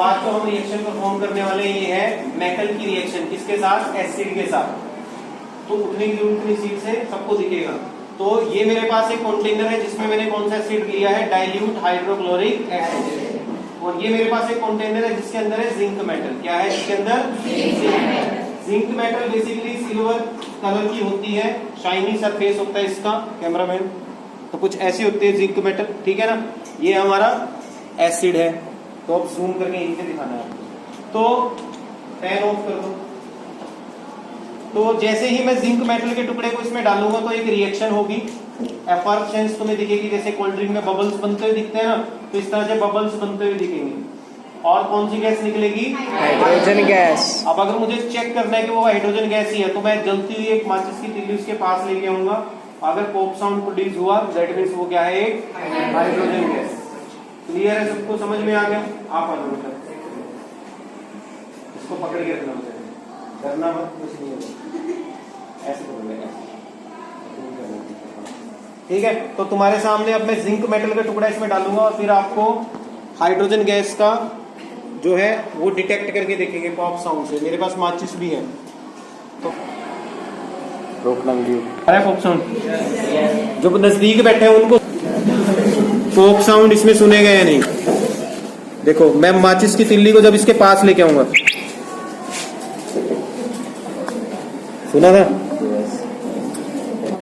आज जो हम रिएक्शन परफॉर्म करने वाले हैं ये है मेटल की रिएक्शन, किसके साथ? एसिड के साथ। तो उठने की जरूरत नहीं, सीट से सबको दिखेगा। तो ये मेरे पास एक कंटेनर है जिसमें मैंने कौन सा एसिड लिया है? Dilute hydrochloric acid. और ये मेरे पास एक कंटेनर है जिसके अंदर है जिंक मेटल। क्या है इसके अंदर? Zinc metal basically silver colour की होती है, शाइनी सरफेस होता है इसका। कैमरामैन, तो कुछ ऐसी होती है जिंक मेटल, ठीक है ना। ये हमारा एसिड है, तो अब जूम करके यहीं से दिखाना है आपको। तो फैन ऑफ कर दो। तो जैसे ही मैं जिंक मेटल के टुकड़े को इसमें डालूंगा तो एक रिएक्शन होगी, एफर्सेंस तुम्हें दिखेगी। जैसे कोल्ड ड्रिंक में बबल्स बनते हुए दिखते हैं ना, तो इस तरह से बबल्स बनते हुए दिखेंगे। और कौन सी गैस निकलेगी? Hydrogen gas. अब अगर मुझे चेक करना है कि वो हाइड्रोजन गैस ही है, तो मैं जलती हुई एक माचिस की तिल्ली उसके पास लेके आऊंगा। अगर पॉप साउंड प्रोड्यूस हुआ दैट मींस वो क्या है? एक हाइड्रोजन गैस। क्लियर है? सबको समझ में आ गया? आप आ जाओ, इसको पकड़ के रखना, मुझे डरना मत, कुछ नहीं होगा। ऐसे करोगे, ठीक है। तो तुम्हारे सामने अब मैं जिंक मेटल का टुकड़ा इसमें डालूंगा और फिर आपको हाइड्रोजन गैस का जो है वो डिटेक्ट करके देखेंगे पॉप साउंड से। मेरे पास माचिस भी है, तो रोकना वीडियो। अरे पॉप साउंड जो नजदीक बैठे हैं उनको पॉप साउंड इसमें सुनेगा या नहीं? देखो मैं माचिस की तिल्ली को जब इसके पास लेके आऊंगा, सुना था?